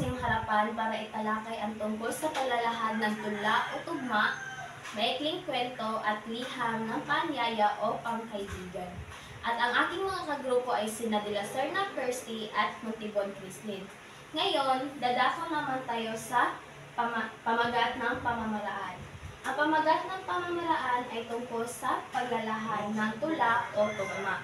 sa iyong harapan para italakay ang tungkol sa paglalahad ng tula o tugma, maikling kwento at liham ng paanyaya o pangkaibigan. At ang aking mga kagrupo ay sina De La Serna Kirsty at Montibon Crislin. Ngayon, dadako naman tayo sa pamagat ng pamamaraan. Ang pamagat ng pamamaraan ay tungkol sa paglalahad ng tula o tugma.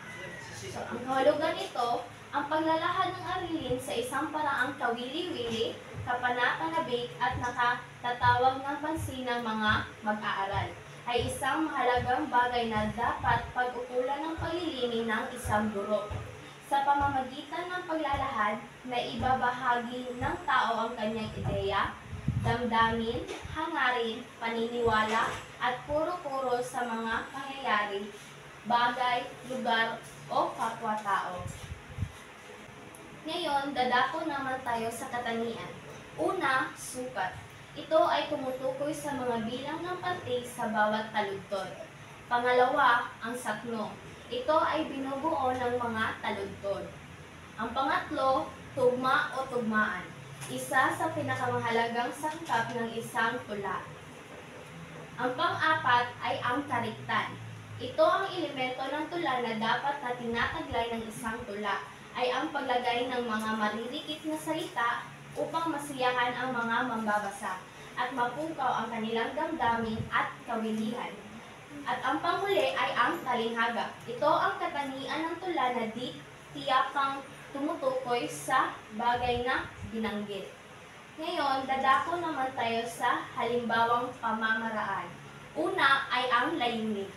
So, ang kahulugan nito, ang paglalahad ng arilin sa isang paraang kawili-wili, kapana-panabik at nakatatawag ng pansin ng mga mag-aaral ay isang mahalagang bagay na dapat pag-ukulan ng paglilingin ng isang guro. Sa pamamagitan ng paglalahad, na ibabahagi ng tao ang kanyang ideya, damdamin, hangarin, paniniwala, at puro-puro sa mga pangyayari, bagay, lugar, o kapwa-tao. Ngayon, dadako naman tayo sa katangian. Una, sukat. Ito ay tumutukoy sa mga bilang ng parte sa bawat taludtod. Pangalawa, ang sakno. Ito ay binubuo ng mga taludtod. Ang pangatlo, tugma o tugmaan. Isa sa pinakamahalagang sangkap ng isang tula. Ang pang-apat ay ang kariktan. Ito ang elemento ng tula na dapat na tinataglay ng isang tula ay ang paglagay ng mga maririkit na salita upang masiyahan ang mga mambabasa at mapukaw ang kanilang damdamin at kawilihan. At ang panghuli ay ang talinghaga. Ito ang katangian ng tula na di tiyakang tumutukoy sa bagay na binanggit. Ngayon, dadako naman tayo sa halimbawang pamamaraan. Una ay ang layunin.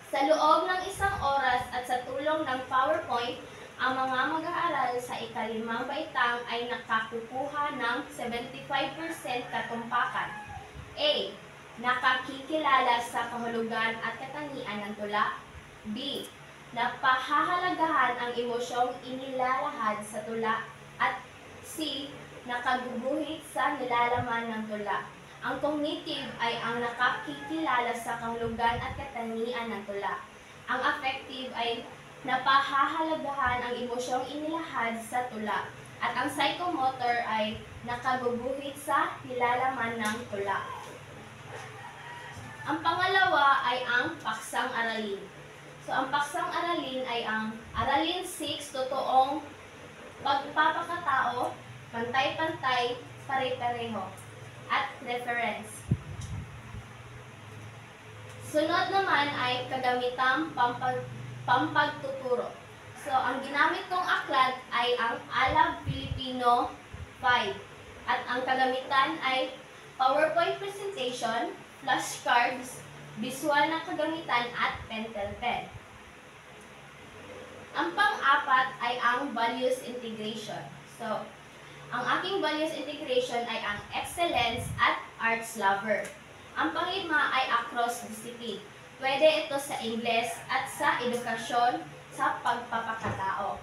Sa loob ng isang oras at sa tulong ng PowerPoint, ang mga mag-aaral sa ikalimang baitang ay nakakukuha ng 75% katumpakan. A. Nakakikilala sa kahulugan at katangian ng tula. B. Napahahalagahan ang emosyong inilalahad sa tula. At C. Nakaguguhit sa nilalaman ng tula. Ang cognitive ay ang nakakikilala sa kahulugan at katangian ng tula. Ang affective ay napahahalagahan ang emosyong inilahad sa tula. At ang psychomotor ay nakaguguhit sa nilalaman ng tula. Ang pangalawa ay ang paksang aralin. So, ang paksang aralin ay ang Aralin 6, totoong pagpapakatao, pantay-pantay, pare-pareho, at reference. Sunod naman ay kagamitang pampagtuturo. So, ang ginamit kong aklat ay ang Alab Filipino 5. At ang kagamitan ay PowerPoint presentation, flashcards, visual na kagamitan, at pentel pen. Ang pang-apat ay ang values integration. So, ang aking values integration ay ang excellence at arts lover. Ang pang-lima ay across discipline. Pwede ito sa Ingles at sa edukasyon sa pagpapakatao.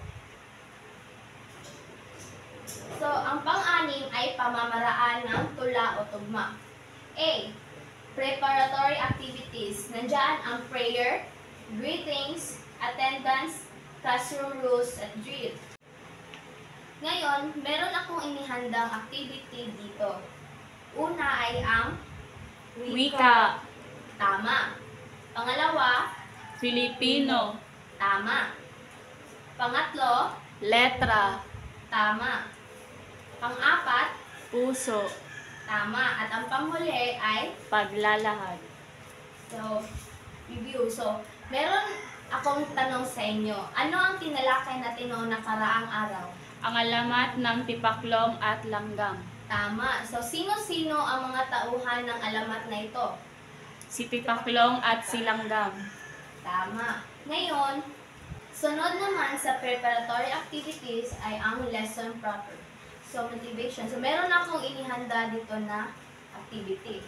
So, ang pang-anim ay pamamaraan ng tula o tugma. A. Preparatory activities. Nandiyan ang prayer, greetings, attendance, classroom rules, at drill. Ngayon, meron akong inihandang activity dito. Una ay ang Wika. Tama. Pangalawa, Filipino. tama. Pangatlo, Letra. tama. Pang-apat, Puso. tama. At ang panghuli ay Paglalahad. so, review. So, meron akong tanong sa inyo. Ano ang tinalakay natin noong nakaraang araw? Ang alamat ng tipaklong at langgam. Tama. So, sino-sino ang mga tauhan ng alamat na ito? Si tipaklong at si langgam. Tama. Ngayon, sunod naman sa preparatory activities ay ang lesson proper. So, motivation. So, meron akong inihanda dito na activity.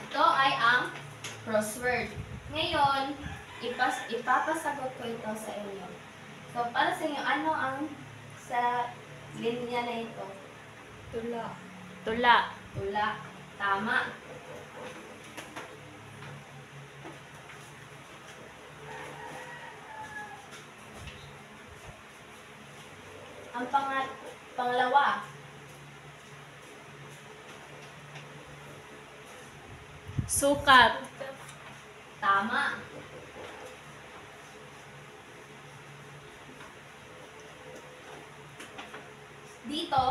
Ito ay ang crossword. Ngayon, ipapasagot ko ito sa inyo. So, para sa inyo, ano ang sa linya na ito? Tula. Tula. Tama. Ang pangalawa, Sukat. Tama. Dito,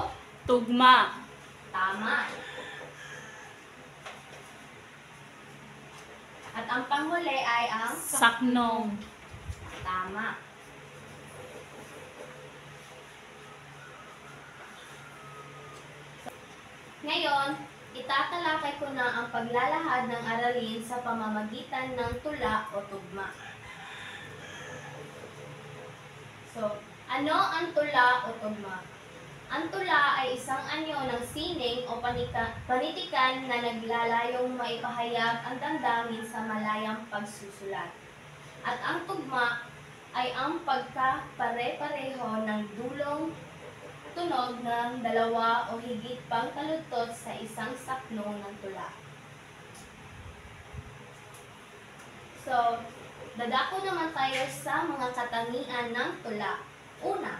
Tugma. tama. At ang panghuli ay ang Saknong. tama. Ngayon, itatalakay ko na ang paglalahad ng aralin sa pamamagitan ng tula o tugma. So, ano ang tula o tugma? Ang tula ay isang anyo ng sining o panitikan na naglalayong maipahayag ang damdamin sa malayang pagsusulat. At ang tugma ay ang pagkapare-pareho ng dulong tunog ng dalawa o higit pang taludtot sa isang saknong ng tula. So, dadako naman tayo sa mga katangian ng tula. Una,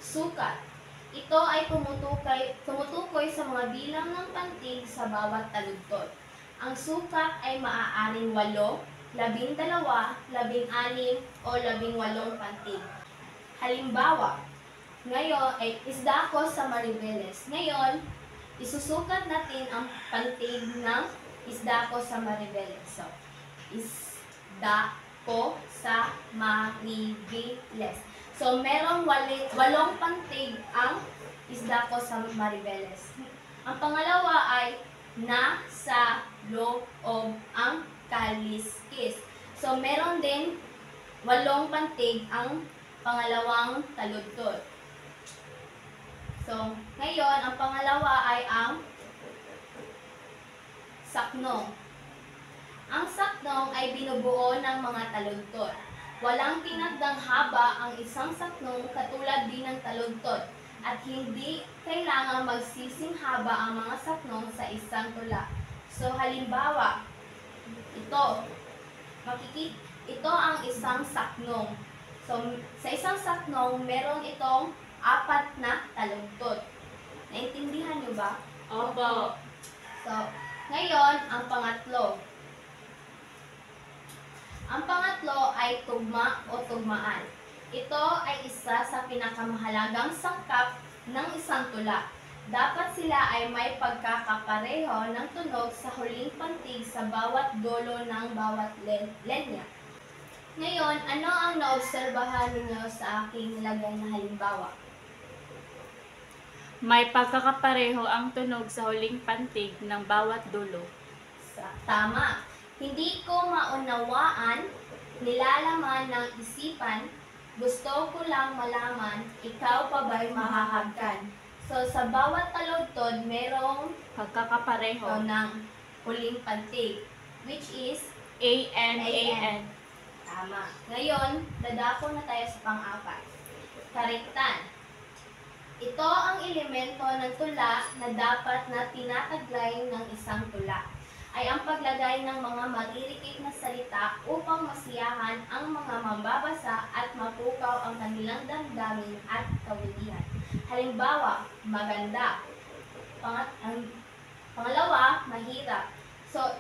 sukat. Ito ay tumutukoy sa mga bilang ng pantig sa bawat taludtot. Ang sukat ay maaaring 8, 12, 16, o 18 pantig. Halimbawa, ngayon ay isda ko sa Maribeles. Ngayon, isusukat natin ang pantig ng isda ko sa Maribeles. So, isda ko sa Maribeles. So, merong 8 pantig ang isda ko sa Maribeles. Ang pangalawa ay nasa loob ang kaliskis. So, meron din 8 pantig ang pangalawang taludtod. So, ngayon, ang pangalawa ay ang saknong. Ang saknong ay binubuo ng mga taludtod. Walang tinagdang haba ang isang saknong katulad din ng taludtod at hindi kailangang magsising haba ang mga saknong sa isang tula. So, halimbawa, ito ang isang saknong. So, sa isang saknong, meron itong 4 na taludtod. Naintindihan niyo ba? Opo. So, ngayon, ang pangatlo. Ang pangatlo ay tugma o tugmaan. Ito ay isa sa pinakamahalagang sangkap ng isang tula. Dapat sila ay may pagkakapareho ng tunog sa huling pantig sa bawat dulo ng bawat linya. Ngayon, ano ang naobserbahan ninyo sa aking nilagay na halimbawa? May pagkakapareho ang tunog sa huling pantig ng bawat dulo. Tama. Hindi ko maunawaan, nilalaman ng isipan, gusto ko lang malaman, ikaw pa ba'y mahahagkan? So, sa bawat taludtod, merong Pagkakapareho. ng huling pantig, which is A-N-A-N. tama. Ngayon, dadako na tayo sa pang-apat. Kariktan. Ito ang elemento ng tula na dapat na tinataglay ng isang tula. Ay ang paglagay ng mga maririkit na salita upang masiyahan ang mga mambabasa at mapukaw ang kanilang damdamin at kawilihan. Halimbawa, maganda. Pangalawa, mahirap. So,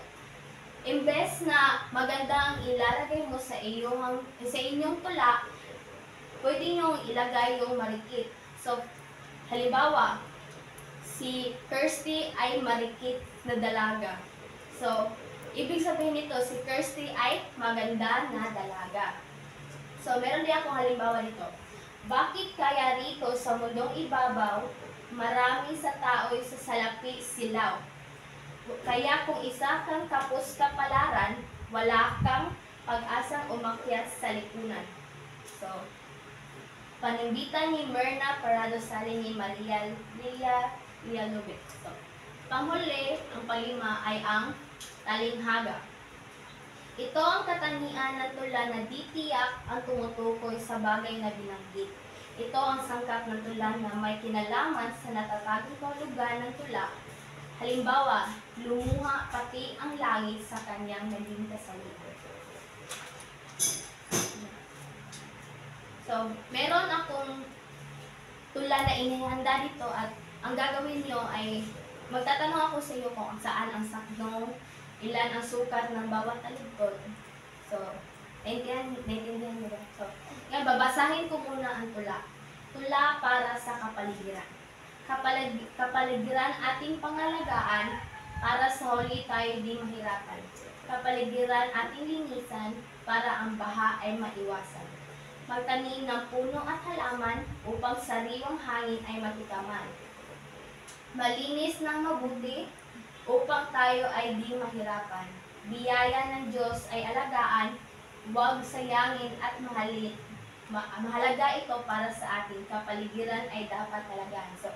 imbes na maganda ang ilalagay mo sa inyong tula, pwede nyo ilagay yung marikit. So, halimbawa, si Kirsty ay marikit na dalaga. So, ibig sabihin nito, si Kirsty ay maganda na dalaga. So, meron din akong halimbawa dito. Bakit kaya rito sa mundong ibabaw, marami sa tao'y sa salapi silaw? Kaya kung isa kang kapos kapalaran, wala kang pag-asang umakyat sa lipunan. So, panimbitan ni Myrna Parado Sali ni Maria Lilia Lubit. So, panghuli, ang panglima ay ang talinghaga. Ito ang katangian ng tula na di tiyak ang tumutukoy sa bagay na binanggit. Ito ang sangkap ng tula na may kinalaman sa natatagong kahulugan ng tula. Halimbawa, lumuha pati ang langit sa kanyang naging kasalukuyan. So, meron akong tula na inihanda dito at ang gagawin nyo ay magtatanong ako sa iyo kung saan ang sakdong ilan ang sukat ng bawat taludtod. So, naintindihan mo ba? So, ngayon, babasahin ko muna ang tula. Tula para sa kapaligiran. Kapaligiran ating pangalagaan para sa huli tayo di mahirapan. Kapaligiran ating linisan para ang baha ay maiwasan. Magtanim ng puno at halaman upang sariwang hangin ay matikaman. Malinis ng mabuti upang tayo ay di mahirapan. Biyaya ng Diyos ay alagaan, huwag sayangin at mahalin. Mahalaga ito para sa ating kapaligiran ay dapat alagaan. So,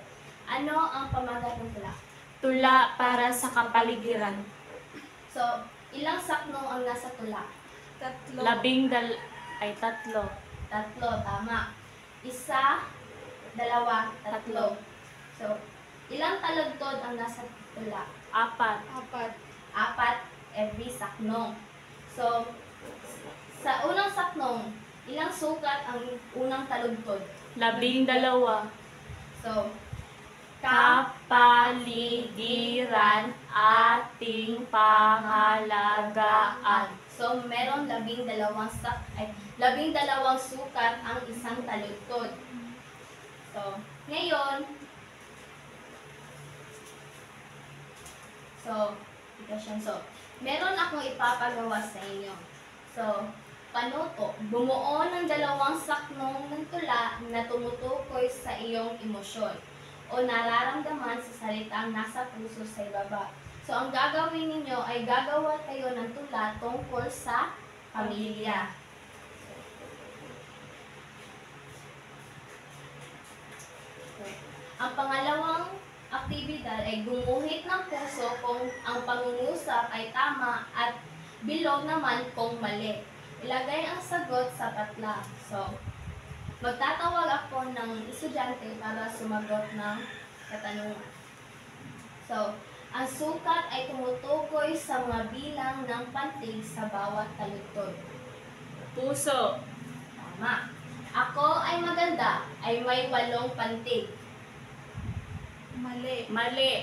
ano ang pamagat ng tula? Tula para sa kapaligiran. So, ilang sakno ang nasa tula? Tatlo. Tatlo. Tatlo, tama. Isa, dalawa, tatlo. So, ilang taludtod ang nasa tula? 4. Apat every saknong. So, sa unang saknong, ilang sukat ang unang taludtod? 12. So, Kapaligiran ating pangalagaan. So, merong 12 sukat ang isang taludtod. So, ngayon, meron akong ipapagawa sa inyo. So, panuto, bumuo ng 2 saknong ng tula na tumutukoy sa iyong emosyon o nararamdaman sa salitang nasa puso sa ibaba. So, ang gagawin ninyo ay gagawa kayo ng tula tungkol sa pamilya. Ang pangalawang aktibidad ay gumuhit ng puso kung ang pangungusap ay tama at bilog naman kung mali. Ilagay ang sagot sa patla. So, magtatawag ako ng estudyante para sumagot ng katanungan. So, ang sukat ay tumutukoy sa mga bilang ng pantig sa bawat taludtod. Puso. Tama. Ako ay maganda ay may 8 pantig. Mali.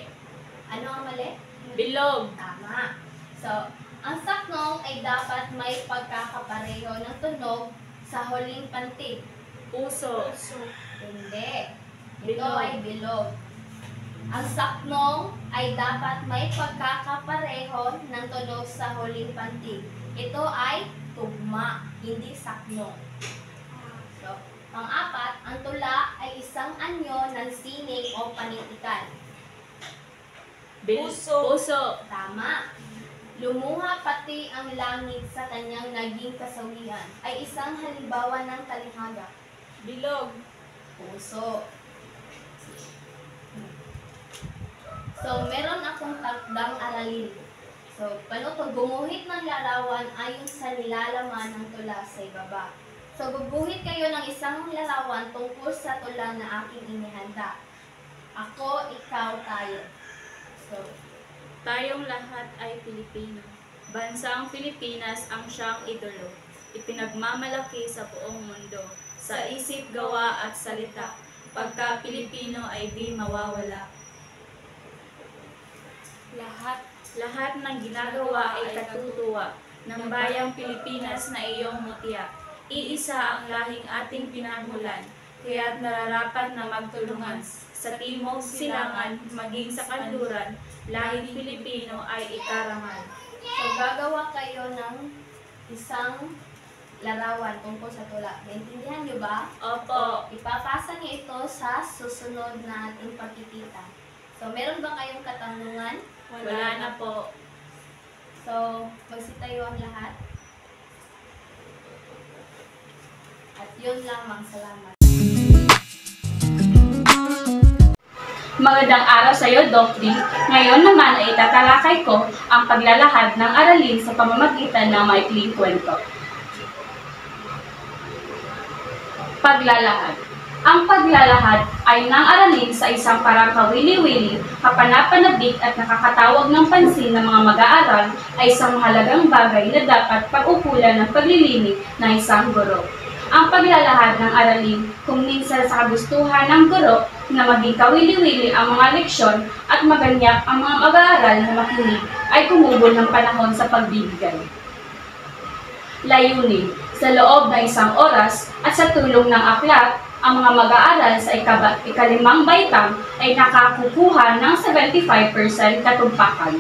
Ano ang mali? Bilog. Tama. So, ang saknong ay dapat may pagkakapareho ng tunog sa huling pantig. Puso. Hindi. Ito Bilog. ay bilog. Ang saknong ay dapat may pagkakapareho ng tunog sa huling pantig. Ito ay tugma, hindi saknong. So, pang-apat, ang tula ay isang anyo ng sining o panintikan. Puso. Tama. Lumuha pati ang langit sa kanyang naging kasawian ay isang halimbawa ng talihhaga. Bilog. Puso. So, meron akong takdang aralin. So, paano to? Gumuhit ng larawan ayon sa nilalaman ng tula sa ibaba. So, guguhit kayo ng isang larawan tungkol sa tula na aking inihanda. Ako, ikaw, tayo. So, Tayong lahat ay Pilipino. Bansang Pilipinas ang siyang idolo. Ipinagmamalaki sa buong mundo, sa isip, gawa at salita. Pagka Pilipino ay di mawawala. Lahat ng ginagawa ay katutuwa ng bayang Pilipinas na iyong mutya. Iisa ang lahing ating pinagmulan, kaya't nararapat na magtulungan sa timog silangan, maging sa kanluran, lahing Pilipino ay ikarangal. So, gagawa kayo ng isang larawan tungkol sa tula. Naintindihan niyo ba? Opo. Ipapasa niyo ito sa susunod na ating pagkikita. So, meron ba kayong katanungan? Wala na po. So, magsitayo ang lahat. At yun lamang, salamat. Magandang araw sa iyo, Doc.D. Ngayon naman ay tatalakay ko ang paglalahad ng aralin sa pamamagitan ng maikling kwento. Paglalahad. Ang paglalahad ay nang aralin sa isang parang kawili-wili, kapanapanabik at nakakatawag ng pansin ng mga mag-aaral ay isang mahalagang bagay na dapat pag-ukulan ng paglilinig ng isang guro. Ang paglalahad ng aralin kung minsan sa kagustuhan ng guro na maging kawili-wili ang mga leksyon at maganyak ang mga mag-aaral na makinig ay kumubol ng panahon sa pagbibigay. Layunin, sa loob ng 1 oras at sa tulong ng aklat, ang mga mag-aaral sa ikalimang baitang ay nakakukuha ng 75% katumpakan.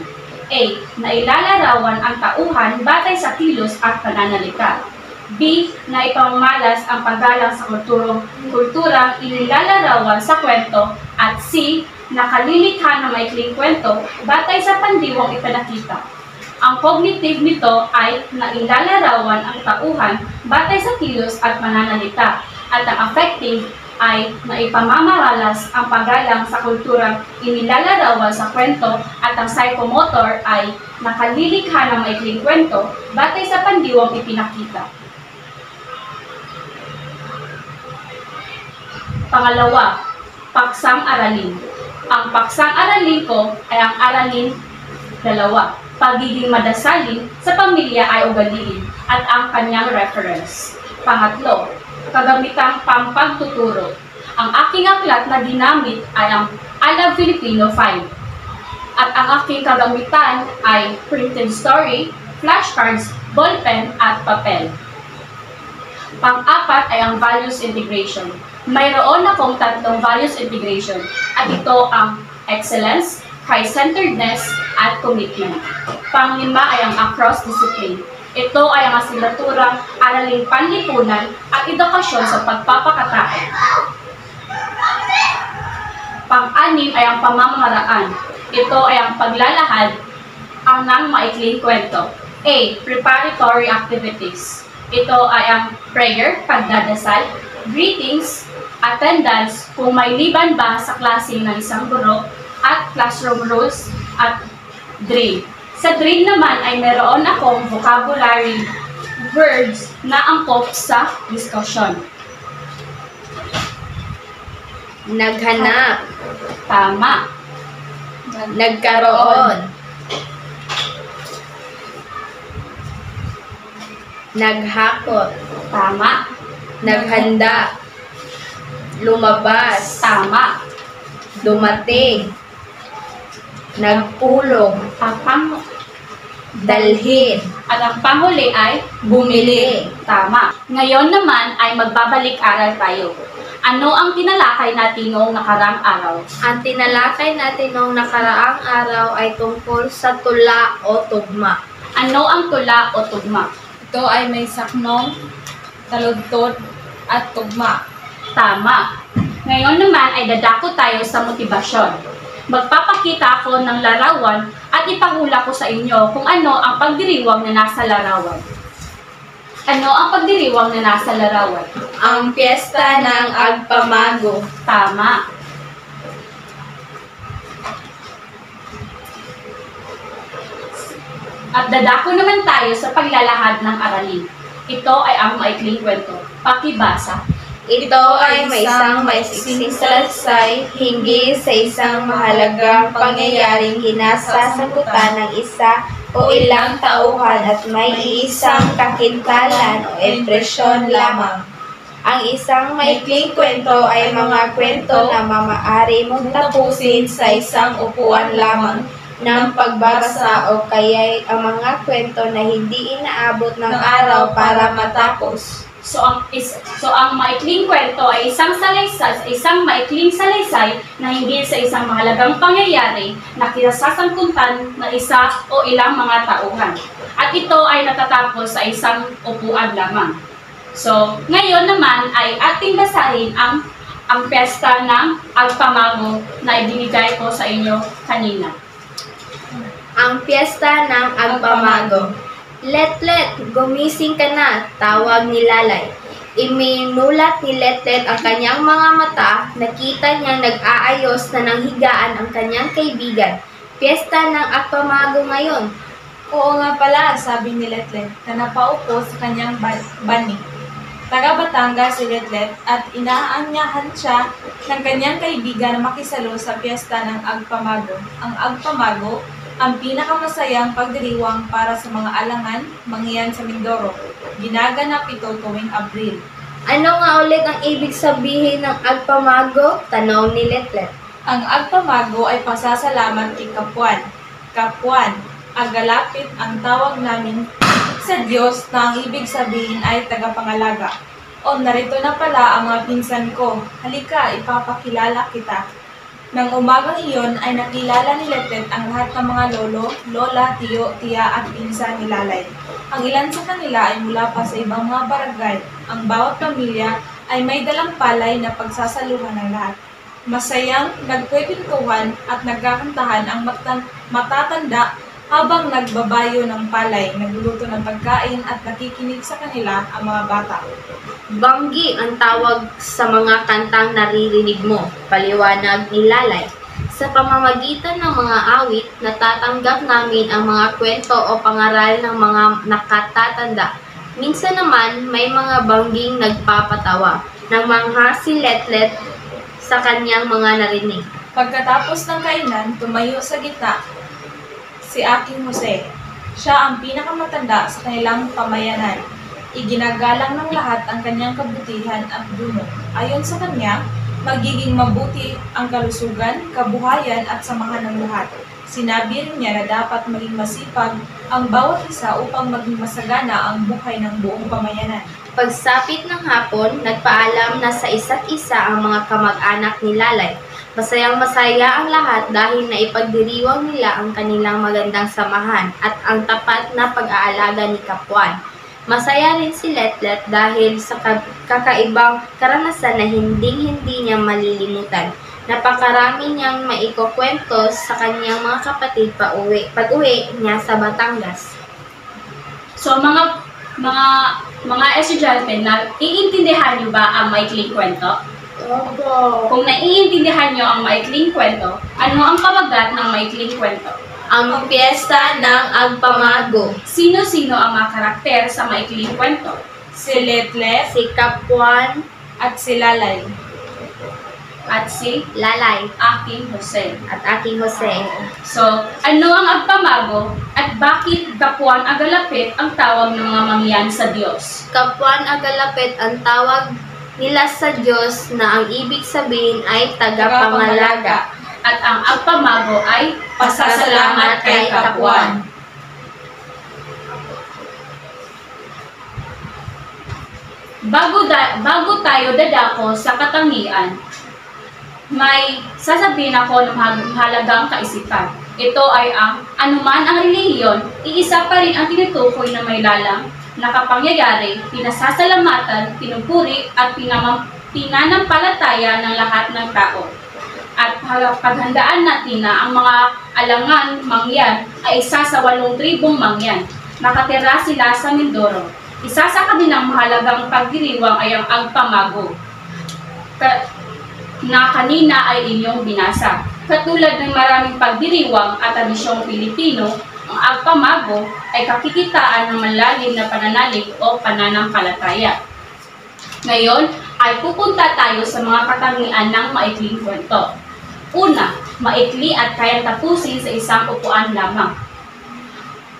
A. Nailalarawan ang tauhan batay sa kilos at pananalita. B. Na ipamamalas ang paggalang sa kulturang inilalarawan sa kwento. At C. Nakalilikha ng maikling kwento batay sa pandiwang ipinakita. Ang cognitive nito ay nailalarawan ang tauhan batay sa kilos at pananalita. At ang affective ay naipamamaralas ang paggalang sa kulturang inilalarawan sa kwento at ang psychomotor ay nakalilikha ng maikling kwento batay sa pandiwang ipinakita. Pangalawa, paksang aralin. Ang paksang aralin ko ay ang aralin 2. Pagiging madasalin sa pamilya ay ugaliin at ang kanyang reference. Pangatlo, kagamitang pampagtuturo. Ang aking aklat na ginamit ay ang Alam Filipino 5. At ang aking kagamitan ay printed story, flashcards, ballpen at papel. Pang-apat ay ang values integration. Mayroon akong 3 values integration at ito ang excellence, Christ-centeredness, at commitment. Pang-5 ay ang across discipline. Ito ay ang asignaturang araling panlipunan at edukasyon sa pagpapakatao. Pang-6 ay ang pamamaraan. Ito ay ang paglalahad ng maikling kwento. A. Preparatory activities. Ito ay ang prayer, pagdadasal, greetings, attendance kung may liban ba sa klase ng isang guro, at classroom rules at drill. Sa drill naman ay meron akong vocabulary words na angkop sa discussion. Naghanap. Tama. Nagkaroon. Naghakot. Tama. Naghanda. Lumabas. Tama. Dumating. Nagpulong. Dalhin. At ang panghuli ay Bumili. tama. Ngayon naman ay magbabalik-aral tayo. Ano ang tinalakay natin noong nakaraang araw? Ang tinalakay natin noong nakaraang araw ay tungkol sa tula o tugma. Ano ang tula o tugma? Ito ay may saknong, taludtod, at tugma. Tama. Ngayon naman ay dadako tayo sa motibasyon. Magpapakita ako ng larawan at ipahula ko sa inyo kung ano ang pagdiriwang na nasa larawan. Ano ang pagdiriwang na nasa larawan? Ang piyesta ng Agpamago. Tama. At dadako naman tayo sa paglalahad ng aralin. Ito ay ang maikling kwento. Pakibasa. Ito ay may isang maiksing salaysay hinggil sa isang mahalagang pangyayaring kinasasakutan ng isa o ilang tauhan at may isang kakintalan o impresyon lamang. Ang isang maikling kwento ay mga kwento na maaari mong tapusin sa isang upuan lamang ng pagbabasa o kaya'y ang mga kwento na hindi inaabot ng araw para matapos. So ang maikling kwento ay isang maikling salaysay na hinggil sa isang mahalagang pangyayari na kinasasangkutan ng isa o ilang mga tauhan. At ito ay natatapos sa isang upuan lamang. So, ngayon naman ay ating basahin ang piyesta ng Agpamago na ibinigay ko sa inyo kanina. Ang piyesta ng Agpamago. Letlet, gumising ka na, tawag ni Lalay. Iminulat ni Letlet ang kanyang mga mata, nakita niyang nag-aayos na ng higaan ang kanyang kaibigan. Piyesta ng Agpamago ngayon. Oo nga pala, sabi ni Letlet na napaupo sa kanyang bani. Taga Batangas si Letlet at inaanyahan siya ng kanyang kaibigan na makisalo sa piyesta ng Agpamago. Ang Agpamago, ang pinakamasayang pagdiriwang para sa mga alangan, mangyan sa Mindoro. Ginaganap ito tuwing Abril. Ano nga ulit ang ibig sabihin ng agpamago? Tanong ni Letlet. Ang agpamago ay pasasalamat kay Kapuan. Kapuan, agalapit ang tawag namin sa Diyos na ang ibig sabihin ay tagapangalaga. O narito na pala ang mga pinsan ko. Halika, ipapakilala kita. Nang umagang iyon ay nakilala ni Letlet ang lahat ng mga lolo, lola, tiyo, tiya at pinsan ni Lalay. Ang ilan sa kanila ay mula pa sa ibang mga barangay. Ang bawat pamilya ay may dalang palay na pagsasaluhan ng lahat. Masayang nagkwepintuhan at nagkakantahan ang matatanda habang nagbabayo ng palay, nagluluto ng pagkain at nakikinig sa kanila ang mga bata. Banggi ang tawag sa mga kantang naririnig mo, paliwanag ni Lalay. Sa pamamagitan ng mga awit, natatanggap namin ang mga kwento o pangaral ng mga nakatatanda. Minsan naman, may mga bangging nagpapatawa. Nangmangha si Letlet sa kanyang mga narinig. Pagkatapos ng kainan, tumayo sa gitna si Aking Jose. Siya ang pinakamatanda sa kanilang pamayanan. Iginagalang ng lahat ang kanyang kabutihan at duno. Ayon sa kanya, magiging mabuti ang kalusugan, kabuhayan at samahan ng lahat. Sinabi rin niya na dapat maging masipag ang bawat isa upang maging masagana ang buhay ng buong pamayanan. Pagsapit ng hapon, nagpaalam na sa isa't isa ang mga kamag-anak ni Lalay. Masayang-masaya ang lahat dahil naipagdiriwang nila ang kanilang magandang samahan at ang tapat na pag-aalaga ni Kapuan. Masaya rin si Letlet dahil sa kakaibang karanasan na hindi niya malilimutan. Napakarami niyang maikukwento sa kanyang mga kapatid pag-uwi niya sa Batangas. So mga estudyante, na iintindihan niyo ba ang maikling kwento? Opo. Kung naiintindihan niyo ang maikling kwento, ano ang pamagat ng maikling kwento? Ang piyesta ng Agpamago. Sino-sino ang mga karakter sa maikling kwento? Si Letlet Si Kapuan at si Lalay. At si Lalay Aking Jose. at Aking Jose. So, ano ang agpamago at bakit Kapuan agalapit ang tawag ng mga mangyan sa Diyos? Kapuan agalapit ang tawag nila sa Diyos na ang ibig sabihin ay tagapangalaga. At ang agpamago ay pasasalamat kay Kapuan. Bago tayo dadako sa katangian, may sasabihin ako ng mahalagang kaisipan. Ito ay ang anuman ang relihiyon, iisa pa rin ang tinutukoy na may lalang, nakapangyayari, pinasasalamatan, pinupuri at pinanampalataya ng lahat ng tao. At paghandaan natin na ang mga alangan mangyan ay isa sa 8 tribong mangyan. Nakatira sila sa Mindoro. Isa sa kanilang mahalagang pagdiriwang ay ang Agpamago, na kanina ay inyong binasa. Katulad ng maraming pagdiriwang at tradisyong Pilipino, ang Agpamago ay kakikitaan ng malalim na pananalig o pananampalataya. Ngayon ay pupunta tayo sa mga katangian ng maikling kwento. Una, maikli at kayang tapusin sa isang upuan lamang.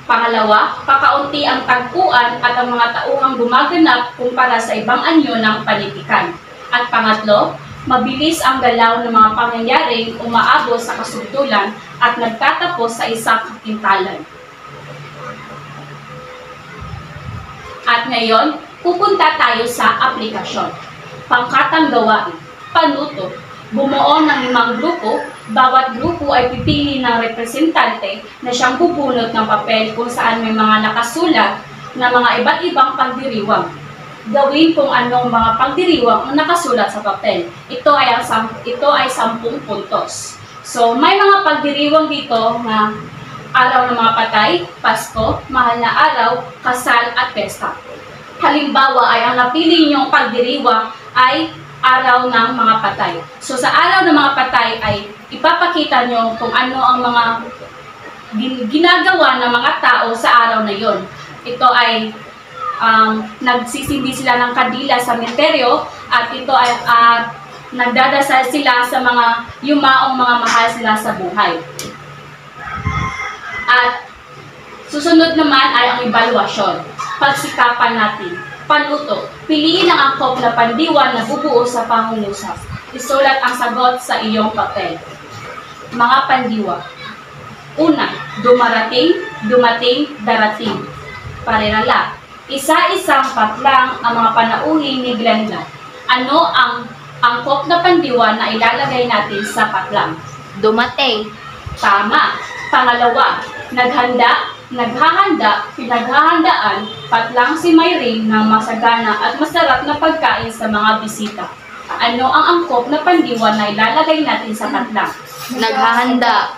Pangalawa, kakaunti ang tagpuan at ang mga tauhang gumaganap kumpara sa ibang anyo ng panitikan. At pangatlo, mabilis ang galaw ng mga pangyayaring umaabot sa kasundulan at nagtatapos sa isang kakintalan. At ngayon, pupunta tayo sa aplikasyon. Pangkatang gawain, panuto. Bumuo ng 5 grupo, bawat grupo ay pipili ng representante na siyang bubunot ng papel kung saan may mga nakasulat na mga iba't ibang pagdiriwang. Gawin kung anong mga pagdiriwang ang nakasulat sa papel. Ito ay 10 puntos. So, may mga pagdiriwang dito na araw ng mga patay, Pasko, mahal na araw, kasal at pesta. Halimbawa ay ang napili niyong pagdiriwang ay araw ng mga patay. So sa araw ng mga patay ay ipapakita nyo kung ano ang mga ginagawa ng mga tao sa araw na yon. Ito ay nagsisindi sila ng kandila sa sementeryo at ito ay nagdadasal sila sa mga yumaong mga mahal sila sa buhay. At susunod naman ay ang evaluasyon. Pagsikapan natin. Panuto. Piliin ang angkop na pandiwa na bubuo sa pangungusap. Isulat ang sagot sa iyong papel. Mga pandiwa. Una, dumarating, dumating, darating. Parirala. Isa-isang patlang ang mga panauhin ni Glenda. Ano ang angkop na pandiwa na ilalagay natin sa patlang? Dumating. Tama. Pangalawa, naghanda, naghahanda, pinaghahandaan, patlang si Myrene ng masagana at masarap na pagkain sa mga bisita. Ano ang angkop na pandiwa na ilalagay natin sa patlang? Naghahanda.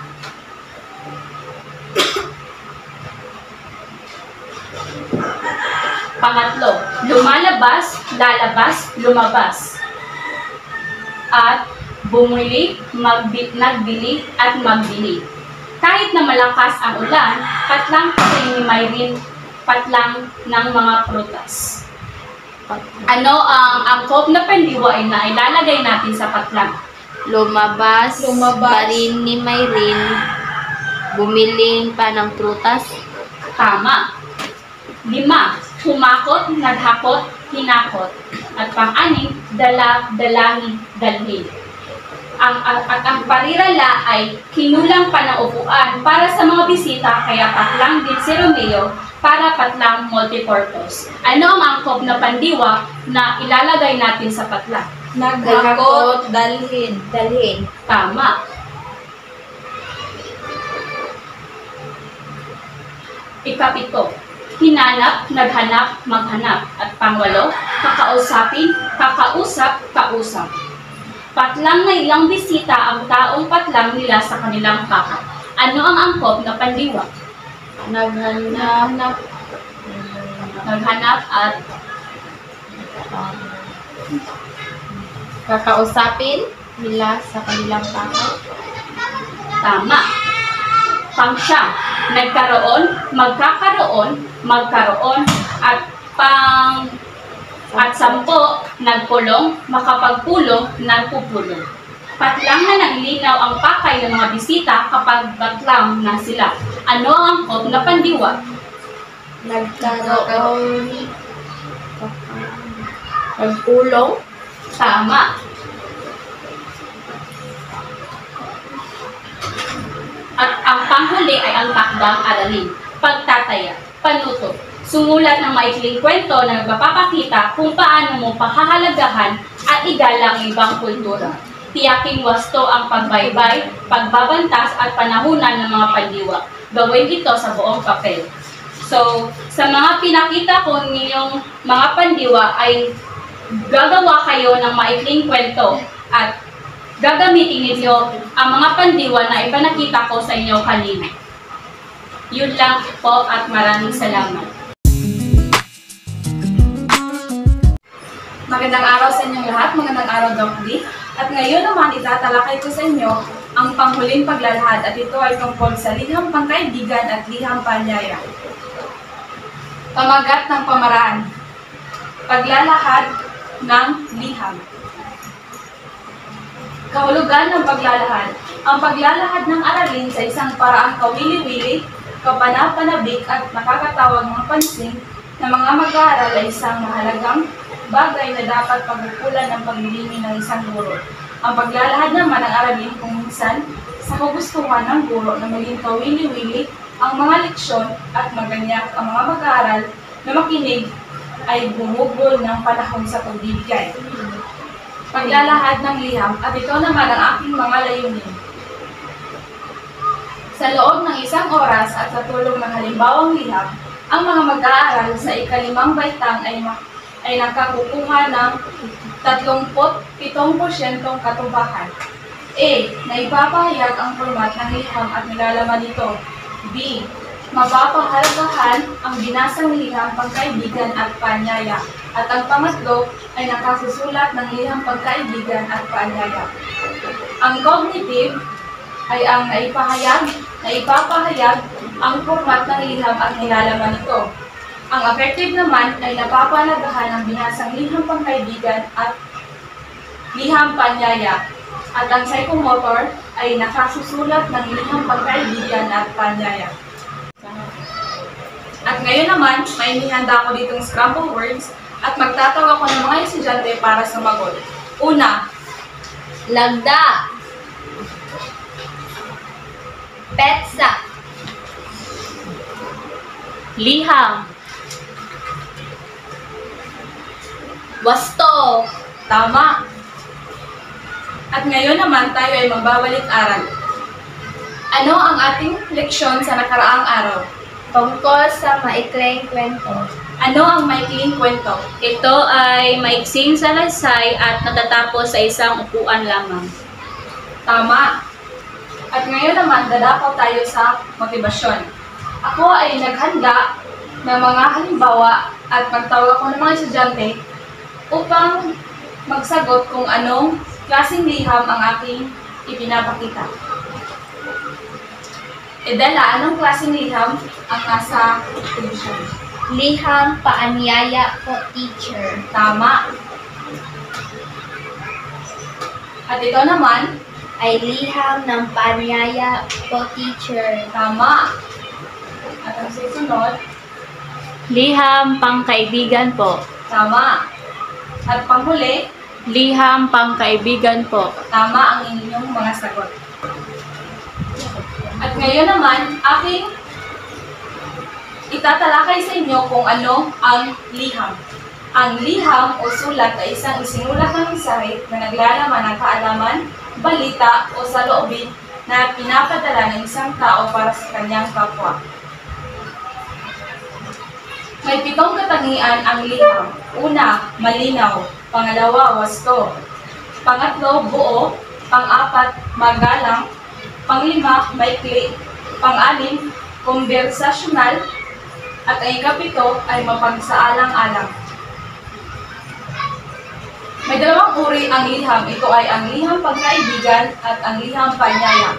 Pangatlo, lumalabas, lalabas, lumabas. At bumili, nagbili, at magbili. Kahit na malakas ang ulan, patlang kasi ni Myrene, patlang ng mga prutas. Ano ang angkop na pandiwa na ilalagay natin sa patlang? Lumabas. Lumabas. Barin ni Myrene. Bumili pa ng prutas. Tama. 5. Humakot, naghakot, hinakot. At pang-anim, dala, dalangin, dalhin. At ang parirala ay kinulang pa ng upuan para sa mga bisita kaya patlang din si Romeo para patlang multipurpose. Ano ang angkop na pandiwa na ilalagay natin sa patlang? Naghakot, dalhin. Dalhin. Tama. Ikapito, hinanap, naghanap, maghanap. At pangwalo, kakausapin, kakausap, kausap. Patlang na ilang bisita ang taong patlang nila sa kanilang papa. Ano ang angkop na pandiwa? Naghanap. Naghanap at Kakausapin nila sa kanilang tao. tama. Pang-siyam, nagkaroon, magkakaroon, magkaroon, at at 10, nagpulong, makapagpulong, nagpupulong. Patlang na naglinaw ang pakay ng mga bisita kapag batlang na sila. Ano ang angkop na pandiwa? Nagkaroon. Nagpulong. Tama. At ang panghuli ay ang takdang aralin, pagtataya, panuto. Sumulat ng maikling kwento na nagpapakita kung paano mo pahahalagahan at igalang ibang kultura. Tiyaking wasto ang pagbaybay, pagbabantas at panahunan ng mga pandiwa. Gawin ito sa buong papel. So, sa mga pinakita ko ninyong mga pandiwa ay gagawa kayo ng maikling kwento at gagamitin ninyo ang mga pandiwa na ipinakita ko sa inyo kanina. Yun lang po at maraming salamat. Magandang araw sa inyong lahat, magandang araw Doc D. At ngayon naman itatalakay ko sa inyo ang panghuling paglalahad at ito ay tungkol sa liham pangkaibigan at liham panyaya. Pamagat ng pamaraan. Paglalahad ng liham. Kahulugan ng paglalahad. Ang paglalahad ng aralin sa isang paraang kawili-wili, kapanapanabik at nakakatawag ng pansin na mga mag-aaral ay isang mahalagang bagay na dapat pagkukulan ng paglilingin ng isang guro. Ang paglalahad naman ng aralin kung minsan sa kagustuhan ng guro na maging kawili-wili ang mga leksyon at maganyak ang mga mag-aaral na makinig ay bumugol ng panahon sa pagbibigay. Paglalahad ng liham at ito naman ang aking mga layunin. Sa loob ng isang oras at sa tulong ng halimbawang liham, ang mga mag-aaral sa ika-5 baitang ay nakakukuha ng 37% katupakan. A. Naipapahayag ang format ng liham at nilalaman nito. B. Mapapahalagahan ang binasang liham pangkaibigan at paanyaya. At ang pangatlo ay nakasusulat ng liham pagkaibigan at paanyaya. Ang cognitive ay ang naipapahayag ang format ng liham at nilalaman nito. Ang affective naman ay napapalagahan ang binasang liham pangkaibigan at liham paanyaya. At ang psychomotor ay nakasusulat ng liham pagkaibigan at paanyaya. At ngayon naman, may inihanda ko ditong scramble words At magtatawag ako ng mga estudyante para sumagot. Una, Lagda. Petsa. Liham. Wasto. tama. At ngayon naman tayo ay magbabalik-aral. Ano ang ating leksyon sa nakaraang araw? Tungkol sa maikling kwento. Ano ang maikling kwento? Ito ay maiksing salaysay at natatapos sa isang upuan lamang. Tama. At ngayon naman, dadako tayo sa motibasyon. Ako ay naghanda ng mga halimbawa at magtawag ako ng mga estudyante upang magsagot kung anong klaseng liham ang aking ipinapakita. Dala, anong klaseng liham ang nasa motibasyon? Liham paanyaya po, teacher. Tama. At ito naman, Ay liham ng paanyaya po, teacher. tama. At ang susunod, Liham pangkaibigan po. tama. At panghuli, Liham pangkaibigan po. tama ang inyong mga sagot. At ngayon naman, aking itatalakay sa inyo kung ano ang liham. Ang liham o sulat ay isang isinulat ng mensahe na naglalaman ng kaalaman, balita o saloobin na pinapadala ng isang tao para sa kanyang kapwa. May 7 katangian ang liham. Una, malinaw. Pangalawa, wasto. Pangatlo, buo. Pang-4, magalang. Pang-5, maikli. Pang-6, konbersasyonal. At ang ika-7 ay mapagsaalang-alang. May 2 uri ang liham. Ito ay ang liham pagkaibigan at ang liham paanyaya.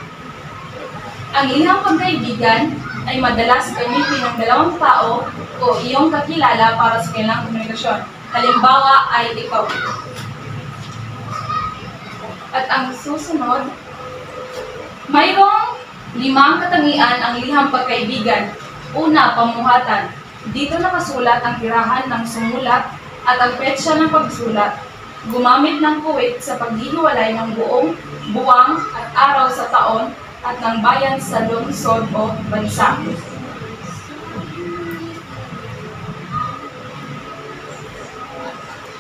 Ang liham pagkaibigan ay madalas gamitin ng 2 tao o iyong kakilala para sa kanilang komunikasyon. Halimbawa ay ikaw. At ang susunod, mayroong 5 katangian ang liham pagkaibigan. Una, pamuhatan. Dito nakasulat ang tirahan ng sumulat at ang petsa ng pagsulat. Gumamit ng kuwit sa paghihiwalay ng buong, buwang at araw sa taon at ng bayan sa lungsod o bansa.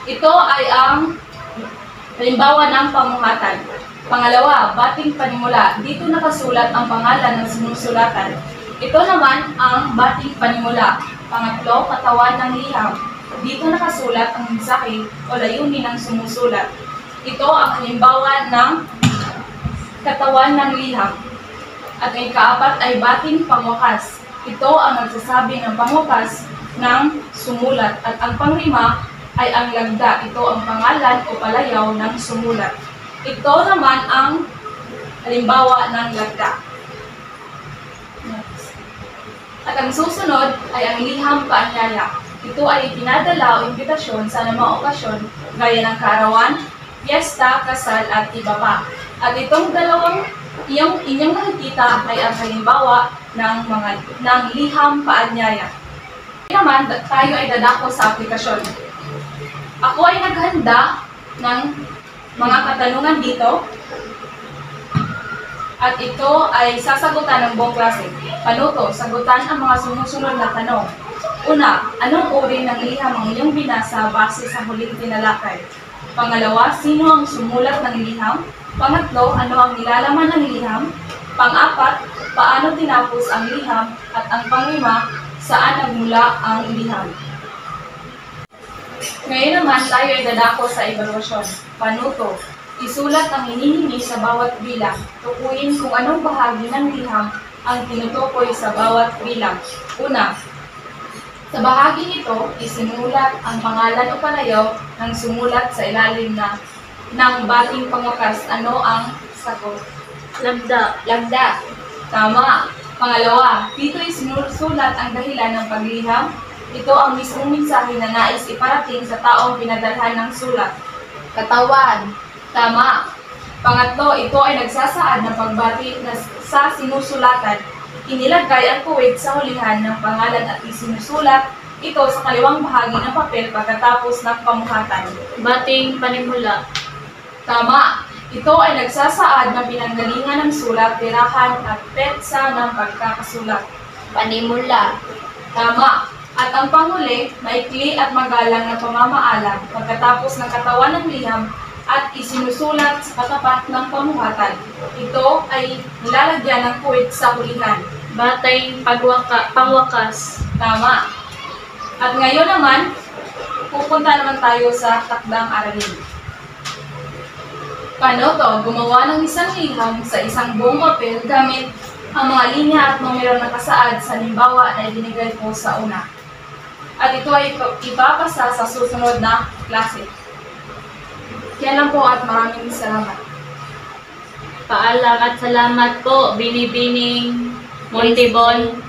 Ito ay ang halimbawa ng pamuhatan. Pangalawa, bating panimula. Dito nakasulat ang pangalan ng sinusulatan. Ito naman ang bating panimula. Pangatlo, katawan ng liham. Dito nakasulat ang mensahe o layunin ng sumusulat. Ito ang halimbawa ng katawan ng liham. At ang ika-4 ay bating pangwakas. Ito ang nagsasabi ng pangwakas ng sumulat. At ang pang-5 ay ang lagda. Ito ang pangalan o palayaw ng sumulat. Ito naman ang halimbawa ng lagda. At ang susunod ay ang liham paanyaya. Ito ay ipinadala o imbitasyon sa anumang okasyon gaya ng kaarawan, piyesta, kasal at iba pa. At itong dalawang inyong nakikita ay ang halimbawa ng liham paanyaya. Naman, tayo ay dadako sa aplikasyon. Ako ay naghanda ng mga katanungan dito. At ito ay sasagutan ng buong klase. Panuto, sagutan ang mga sumusunod na tanong. Una, anong uri ng liham ang inyong binasa base sa huling tinalakay? Pangalawa, sino ang sumulat ng liham? Pangatlo, ano ang nilalaman ng liham? Pang-4, paano tinapos ang liham? At ang pang-5, saan nagmula ang liham? Ngayon naman tayo ay dadako sa evaluasyon. Panuto, isulat ang hinihingi sa bawat bilang. Tukuyin kung anong bahagi ng liham ang tinutukoy sa bawat bilang. Una, sa bahaging ito, isinulat ang pangalan o palayaw ng sumulat sa ilalim ng bating pangwakas. Ano ang sagot? Lagda. Lagda. Tama. Pangalawa, dito isinusulat ang dahilan ng pagliham. Ito ang mismong mensahe na nais iparating sa taong pinadalhan ng sulat. Katawan. Tama. Pangatlo, ito ay nagsasaad ng pagbati sa sinusulatan. Inilagay ang kuwit sa hulihan ng pangalan at isinusulat ito sa kaliwang bahagi ng papel pagkatapos ng pamuhatan. Bating panimula. Tama! Ito ay nagsasaad ng pinanggalingan ng sulat, tirahan at petsa ng pagkakasulat. Panimula. Tama! At ang panghuli, maikli at magalang na pamamaalam pagkatapos ng katawan ng liham at isinusulat sa katapat ng pamuhatan. Ito ay nilalagyan ng puwit sa hulihan. Batay pangwakas. Tama! At ngayon naman, pupunta naman tayo sa takdang aralin. Paano to? Gumawa ng isang liham sa isang buong papel gamit ang mga linya at numero na nakasaad sa halimbawa na ibinigay ko sa una. At ito ay ipapasa sa susunod na klase. Yan lang po at maraming salamat. Paalam at salamat po, Binibining Montibon.